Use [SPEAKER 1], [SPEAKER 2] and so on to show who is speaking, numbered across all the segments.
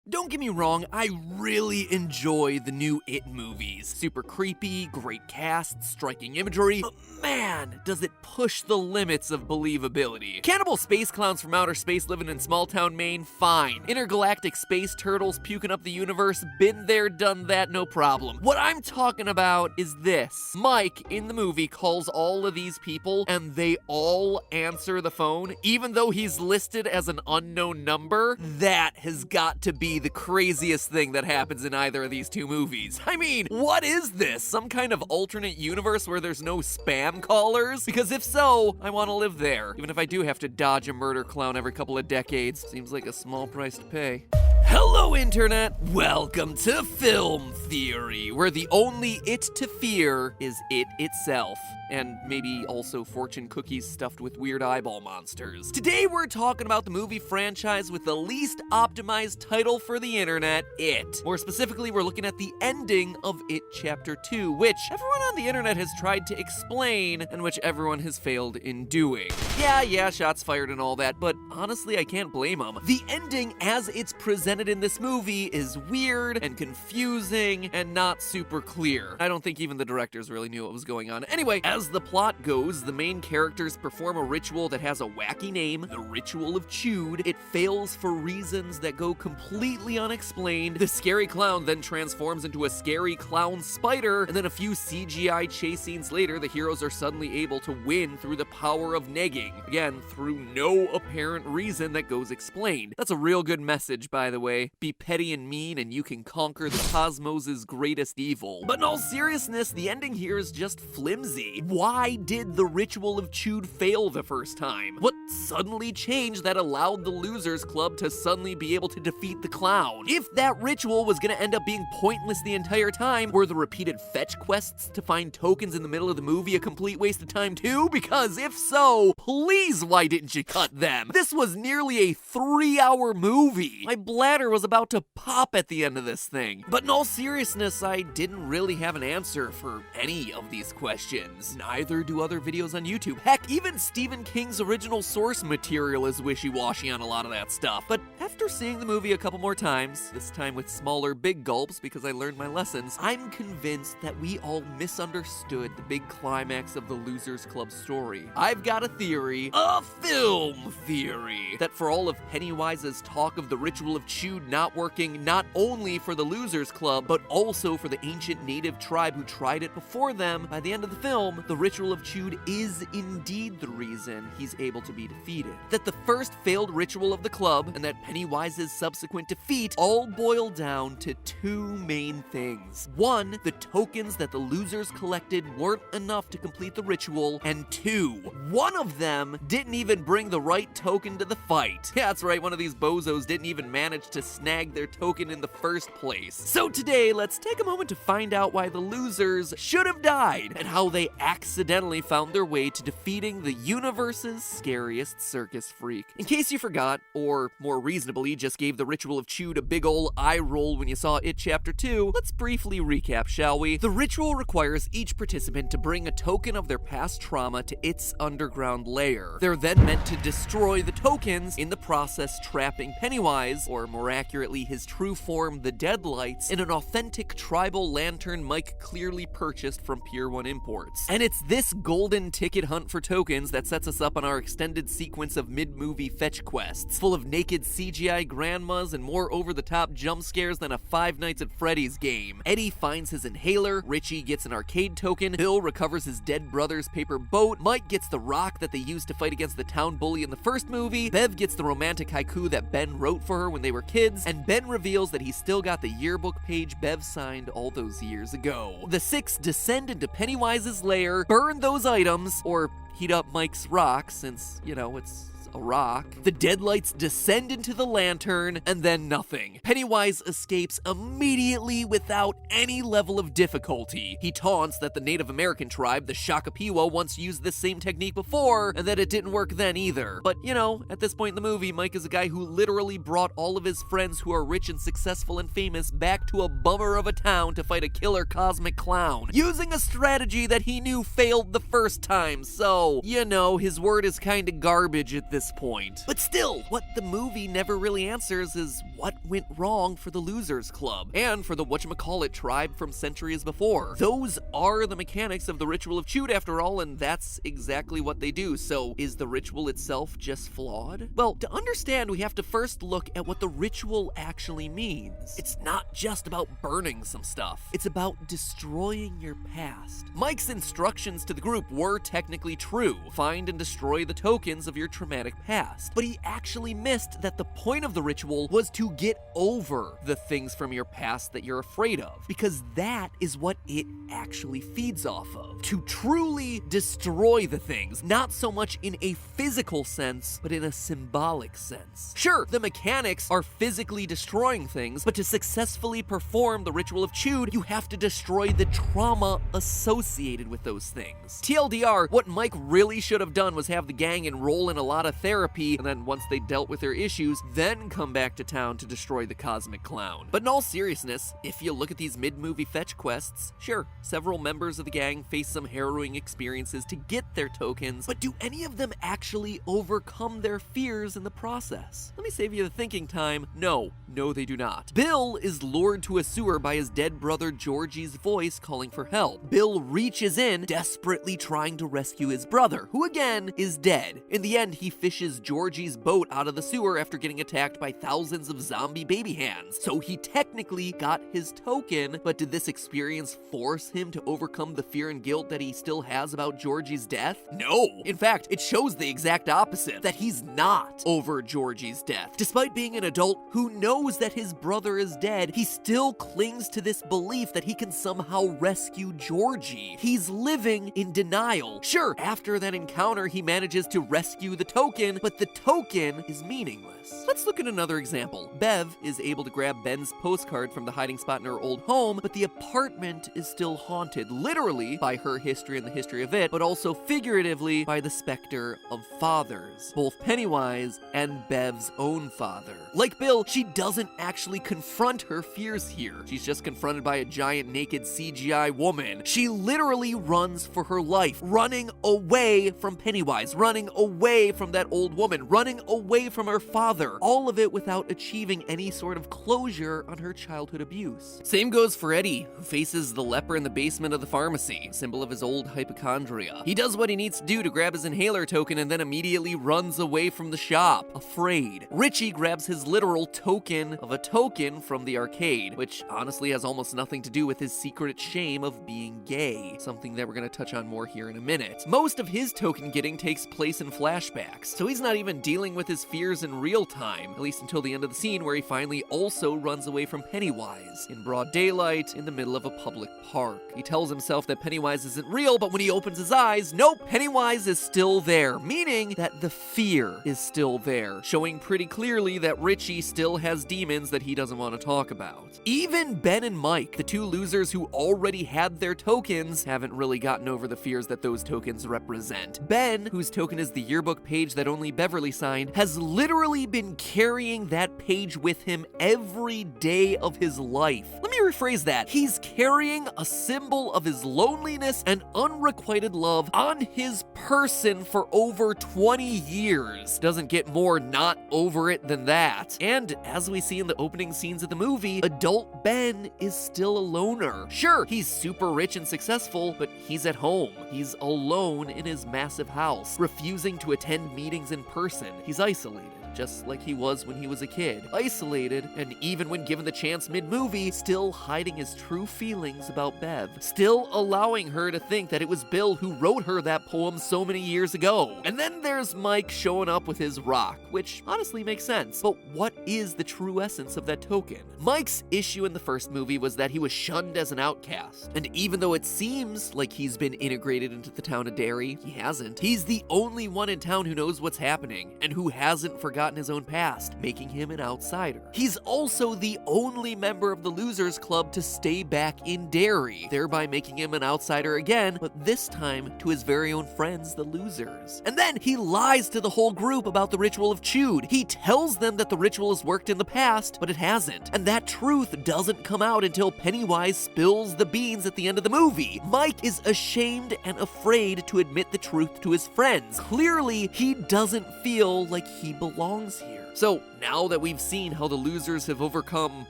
[SPEAKER 1] Don't get me wrong, I really enjoy the new It movies. Super creepy, great cast, striking imagery, but man, does it push the limits of believability. Cannibal space clowns from outer space living in small town Maine, fine. Intergalactic space turtles puking up the universe, been there, done that, no problem. What I'm talking about is this. Mike, in the movie, calls all of these people, and they all answer the phone, even though he's listed as an unknown number. That has got to be the craziest thing that happens in either of these two movies. I mean, what is this? Some kind of alternate universe where there's no spam callers? Because if so, I want to live there. Even if I do have to dodge a murder clown every couple of decades. Seems like a small price to pay. Hello, Internet! Welcome to Film Theory, where the only it to fear is it itself. And maybe also fortune cookies stuffed with weird eyeball monsters. Today we're talking about the movie franchise with the least optimized title for the internet, It. More specifically, we're looking at the ending of It Chapter 2, which everyone on the internet has tried to explain, and which everyone has failed in doing. Yeah, shots fired and all that, but honestly, I can't blame them. The ending as it's presented in this movie is weird and confusing and not super clear. I don't think even the directors really knew what was going on. Anyway, as the plot goes, the main characters perform a ritual that has a wacky name, the Ritual of Chüd. It fails for reasons that go completely unexplained. The scary clown then transforms into a scary clown spider, and then a few CGI chase scenes later, the heroes are suddenly able to win through the power of negging. Again, through no apparent reason that goes explained. That's a real good message, by the way. Be petty and mean, and you can conquer the cosmos' greatest evil. But in all seriousness, the ending here is just flimsy. Why did the Ritual of Chüd fail the first time? What suddenly changed that allowed the Losers Club to suddenly be able to defeat the clown? If that ritual was gonna end up being pointless the entire time, were the repeated fetch quests to find tokens in the middle of the movie a complete waste of time too? Because if so, please why didn't you cut them? This was nearly a 3-hour movie. My bladder was about to pop at the end of this thing. But in all seriousness, I didn't really have an answer for any of these questions. Neither do other videos on YouTube. Heck, even Stephen King's original source material is wishy-washy on a lot of that stuff. But after seeing the movie a couple more times, this time with smaller big gulps because I learned my lessons, I'm convinced that we all misunderstood the big climax of the Losers Club story. I've got a theory, a film theory, that for all of Pennywise's talk of the Ritual of Chüd not working not only for the Losers Club, but also for the ancient native tribe who tried it before them, by the end of the film, the Ritual of Chüd is indeed the reason he's able to be defeated. That the first failed ritual of the club, and that Pennywise's subsequent defeat, all boil down to two main things. One, the tokens that the losers collected weren't enough to complete the ritual, and two, one of them didn't even bring the right token to the fight. Yeah, that's right, one of these bozos didn't even manage to snag their token in the first place. So today, let's take a moment to find out why the losers should have died, and how they accidentally found their way to defeating the universe's scariest circus freak. In case you forgot, or more reasonably just gave the Ritual of Chüd a big ol' eye roll when you saw It Chapter 2, let's briefly recap, shall we? The ritual requires each participant to bring a token of their past trauma to its underground lair. They're then meant to destroy the tokens, in the process trapping Pennywise, or more accurately his true form, the Deadlights, in an authentic tribal lantern Mike clearly purchased from Pier 1 Imports. And it's this golden ticket hunt for tokens that sets us up on our extended sequence of mid-movie fetch quests, full of naked CGI grandmas and more over-the-top jump scares than a Five Nights at Freddy's game. Eddie finds his inhaler, Richie gets an arcade token, Bill recovers his dead brother's paper boat, Mike gets the rock that they used to fight against the town bully in the first movie, Bev gets the romantic haiku that Ben wrote for her when they were kids, and Ben reveals that he's still got the yearbook page Bev signed all those years ago. The six descend into Pennywise's lair, burn those items, or heat up Mike's rock, since, you know, it's a rock. The Deadlights descend into the lantern, and then nothing. Pennywise escapes immediately without any level of difficulty. He taunts that the Native American tribe, the Shakapiwa, once used this same technique before, and that it didn't work then either. But, you know, at this point in the movie, Mike is a guy who literally brought all of his friends who are rich and successful and famous back to a bummer of a town to fight a killer cosmic clown, using a strategy that he knew failed the first time, so, you know, his word is kinda garbage at this this point. But still, what the movie never really answers is what went wrong for the Losers Club, and for the whatchamacallit tribe from centuries before. Those are the mechanics of the Ritual of Chüd after all, and that's exactly what they do. So is the ritual itself just flawed? Well, to understand, we have to first look at what the ritual actually means. It's not just about burning some stuff. It's about destroying your past. Mike's instructions to the group were technically true. Find and destroy the tokens of your traumatic past. But he actually missed that the point of the ritual was to get over the things from your past that you're afraid of, because that is what it actually feeds off of. To truly destroy the things, not so much in a physical sense, but in a symbolic sense. Sure, the mechanics are physically destroying things, but to successfully perform the Ritual of Chüd, you have to destroy the trauma associated with those things. TLDR, what Mike really should have done was have the gang enroll in a lot of therapy, and then once they dealt with their issues, then come back to town to destroy the Cosmic Clown. But in all seriousness, if you look at these mid-movie fetch quests, sure, several members of the gang face some harrowing experiences to get their tokens, but do any of them actually overcome their fears in the process? Let me save you the thinking time. No, they do not. Bill is lured to a sewer by his dead brother Georgie's voice calling for help. Bill reaches in, desperately trying to rescue his brother, who again is dead. In the end, he fishes Georgie's boat out of the sewer after getting attacked by thousands of zombie baby hands. So he technically got his token, but did this experience force him to overcome the fear and guilt that he still has about Georgie's death? No. In fact, it shows the exact opposite, that he's not over Georgie's death. Despite being an adult who knows that his brother is dead, he still clings to this belief that he can somehow rescue Georgie. He's living in denial. Sure, after that encounter, he manages to rescue the token, but the token is meaningless. Let's look at another example. Bev is able to grab Ben's postcard from the hiding spot in her old home, but the apartment is still haunted, literally by her history and the history of it, but also figuratively by the specter of fathers, both Pennywise and Bev's own father. Like Bill, she doesn't actually confront her fears here. She's just confronted by a giant naked CGI woman. She literally runs for her life, running away from Pennywise, running away from that old woman, running away from her father, all of it without achieving any sort of closure on her childhood abuse. Same goes for Eddie, who faces the leper in the basement of the pharmacy, symbol of his old hypochondria. He does what he needs to do to grab his inhaler token and then immediately runs away from the shop, afraid. Richie grabs his literal token of a token from the arcade, which honestly has almost nothing to do with his secret shame of being gay, something that we're going to touch on more here in a minute. Most of his token getting takes place in flashbacks, so he's not even dealing with his fears in real time, at least until the end of the scene where he finally also runs away from Pennywise, in broad daylight, in the middle of a public park. He tells himself that Pennywise isn't real, but when he opens his eyes, nope, Pennywise is still there, meaning that the fear is still there, showing pretty clearly that Richie still has demons that he doesn't want to talk about. Even Ben and Mike, the two losers who already had their tokens, haven't really gotten over the fears that those tokens represent. Ben, whose token is the yearbook page that only Beverly signed, has literally been carrying that page with him every day of his life. Let me rephrase that. He's carrying a symbol of his loneliness and unrequited love on his person for over 20 years. Doesn't get more not over it than that. And as we see in the opening scenes of the movie, adult Ben is still a loner. Sure, he's super rich and successful, but he's at home. He's alone in his massive house, refusing to attend meetings in person. He's isolated, just like he was when he was a kid. Isolated, and even when given the chance mid-movie, still hiding his true feelings about Bev. Still allowing her to think that it was Bill who wrote her that poem so many years ago. And then there's Mike showing up with his rock, which honestly makes sense. But what is the true essence of that token? Mike's issue in the first movie was that he was shunned as an outcast. And even though it seems like he's been integrated into the town of Derry, he hasn't. He's the only one in town who knows what's happening, and who hasn't forgotten forgotten his own past, making him an outsider. He's also the only member of the Losers Club to stay back in Derry, thereby making him an outsider again, but this time to his very own friends, the Losers. And then he lies to the whole group about the Ritual of Chüd. He tells them that the ritual has worked in the past, but it hasn't. And that truth doesn't come out until Pennywise spills the beans at the end of the movie. Mike is ashamed and afraid to admit the truth to his friends. Clearly, he doesn't feel like he belongs here. So now that we've seen how the Losers have overcome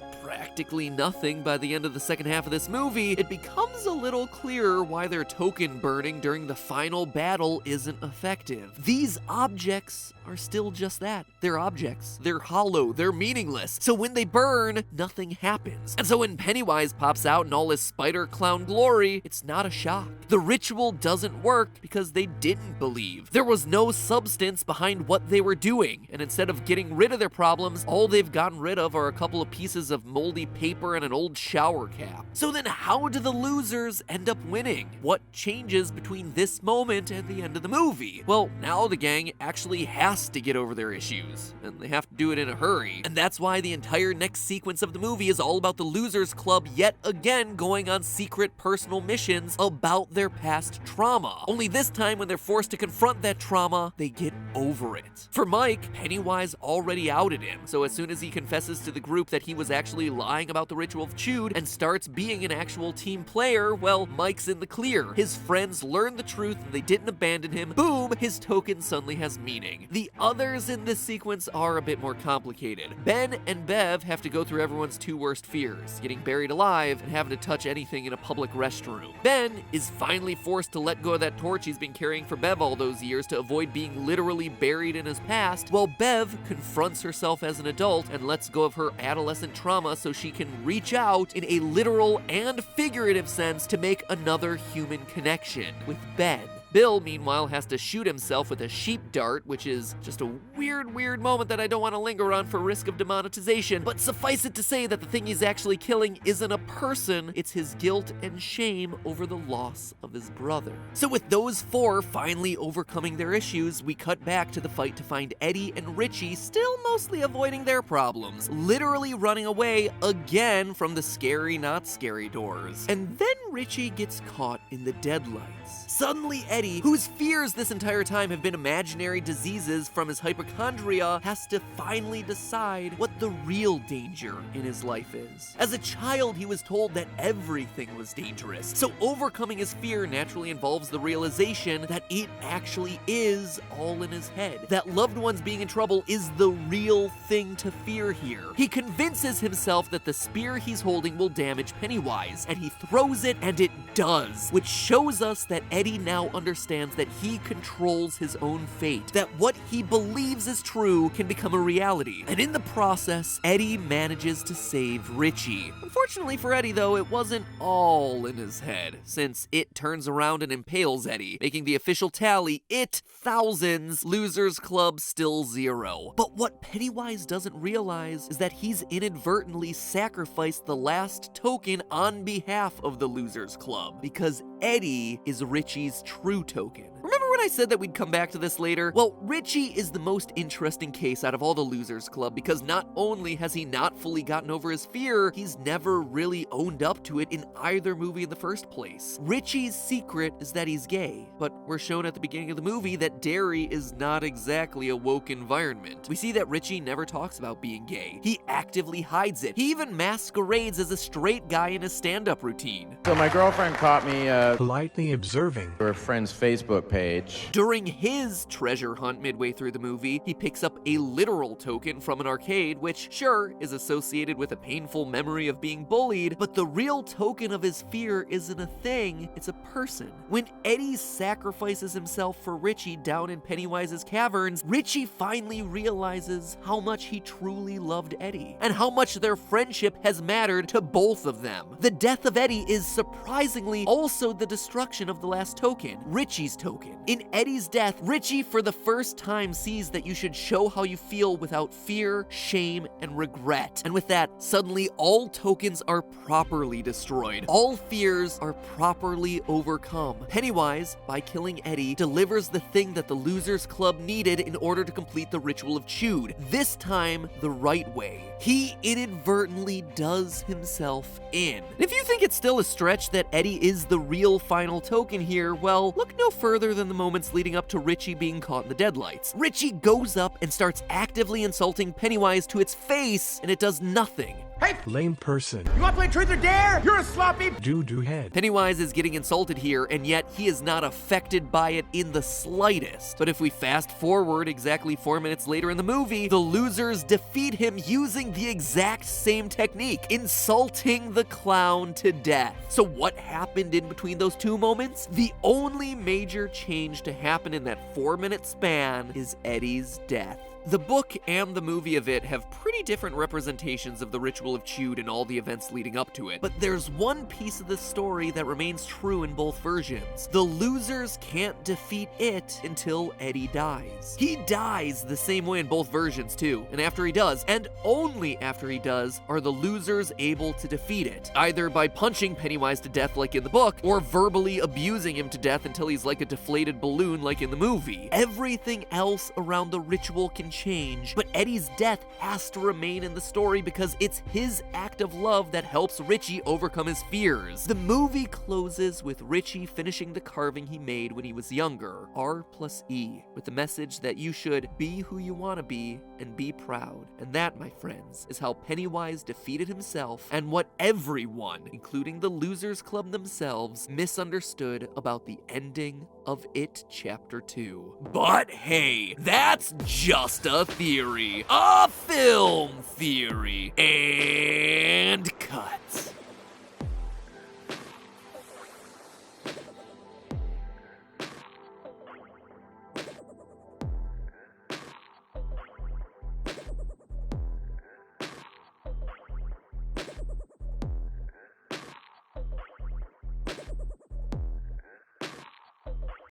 [SPEAKER 1] practically nothing by the end of the second half of this movie, it becomes a little clearer why their token burning during the final battle isn't effective. These objects are still just that. They're objects. They're hollow. They're meaningless. So when they burn, nothing happens. And so when Pennywise pops out in all his spider clown glory, it's not a shock. The ritual doesn't work because they didn't believe. There was no substance behind what they were doing, and instead of getting rid of their problems, all they've gotten rid of are a couple of pieces of moldy paper and an old shower cap. So then how do the Losers end up winning? What changes between this moment and the end of the movie? Well, now the gang actually has to get over their issues, and they have to do it in a hurry. And that's why the entire next sequence of the movie is all about the Losers Club yet again going on secret personal missions about their past trauma. Only this time, when they're forced to confront that trauma, they get over it. For Mike, Pennywise already outed him, so as soon as he confesses to the group that he was actually lying about the Ritual of Chüd and starts being an actual team player, well, Mike's in the clear. His friends learn the truth and they didn't abandon him. Boom, his token suddenly has meaning. The others in this sequence are a bit more complicated. Ben and Bev have to go through everyone's two worst fears, getting buried alive and having to touch anything in a public restroom. Ben is finally forced to let go of that torch he's been carrying for Bev all those years to avoid being literally buried in his past, while Bev confronts herself as an adult and lets go of her adolescent trauma so she can reach out in a literal and figurative sense to make another human connection with Ben. Bill, meanwhile, has to shoot himself with a sheep dart, which is just a weird moment that I don't want to linger on for risk of demonetization, but suffice it to say that the thing he's actually killing isn't a person, it's his guilt and shame over the loss of his brother. So with those four finally overcoming their issues, we cut back to the fight to find Eddie and Richie still mostly avoiding their problems, literally running away again from the scary not scary doors. And then Richie gets caught in the deadlights. Suddenly Eddie, whose fears this entire time have been imaginary diseases from his hypochondria, has to finally decide what the real danger in his life is. As a child, he was told that everything was dangerous, so overcoming his fear naturally involves the realization that it actually is all in his head. That loved ones being in trouble is the real thing to fear here. He convinces himself that the spear he's holding will damage Pennywise, and he throws it, and it does, which shows us that Eddie now understands that he controls his own fate, that what he believes is true can become a reality. And in the process, Eddie manages to save Richie. Unfortunately for Eddie, though, it wasn't all in his head, since it turns around and impales Eddie, making the official tally thousands, Losers Club still 0. But what Pennywise doesn't realize is that he's inadvertently sacrificed the last token on behalf of the Losers Club, because Eddie is Richie's true token. Remember when I said that we'd come back to this later? Well, Richie is the most interesting case out of all the Losers Club because not only has he not fully gotten over his fear, he's never really owned up to it in either movie in the first place. Richie's secret is that he's gay, but we're shown at the beginning of the movie that Derry is not exactly a woke environment. We see that Richie never talks about being gay. He actively hides it. He even masquerades as a straight guy in his stand-up routine.
[SPEAKER 2] So my girlfriend caught me
[SPEAKER 3] politely observing
[SPEAKER 2] her friend's Facebook page.
[SPEAKER 1] During his treasure hunt midway through the movie, he picks up a literal token from an arcade, which sure is associated with a painful memory of being bullied, but the real token of his fear isn't a thing, it's a person. When Eddie sacrifices himself for Richie down in Pennywise's caverns, Richie finally realizes how much he truly loved Eddie, and how much their friendship has mattered to both of them. The death of Eddie is surprisingly also the destruction of the last token, Richie's token. In In Eddie's death, Richie for the first time sees that you should show how you feel without fear, shame, and regret. And with that, suddenly all tokens are properly destroyed. All fears are properly overcome. Pennywise, by killing Eddie, delivers the thing that the Losers Club needed in order to complete the Ritual of Chüd. This time, the right way. He inadvertently does himself in. If you think it's still a stretch that Eddie is the real final token here, well, look no further than the moments leading up to Richie being caught in the deadlights. Richie goes up and starts actively insulting Pennywise to its face, and it does nothing.
[SPEAKER 3] Hey, lame person. You wanna play truth or dare? You're a sloppy doo-doo head.
[SPEAKER 1] Pennywise is getting insulted here, and yet he is not affected by it in the slightest. But if we fast forward exactly 4 minutes later in the movie, the losers defeat him using the exact same technique, insulting the clown to death. So what happened in between those two moments? The only major change to happen in that 4-minute span is Eddie's death. The book and the movie of it have pretty different representations of the Ritual of Chüd and all the events leading up to it, but there's one piece of the story that remains true in both versions. The losers can't defeat it until Eddie dies. He dies the same way in both versions too, and after he does, and only after he does, are the losers able to defeat it, either by punching Pennywise to death like in the book, or verbally abusing him to death until he's like a deflated balloon like in the movie. Everything else around the ritual can change, but Eddie's death has to remain in the story because it's his act of love that helps Richie overcome his fears. The movie closes with Richie finishing the carving he made when he was younger, R+E, with the message that you should be who you want to be and be proud. And that, my friends, is how Pennywise defeated himself and what everyone, including the Losers Club themselves, misunderstood about the ending of It Chapter 2. But hey, that's just a theory. A film theory. And cut.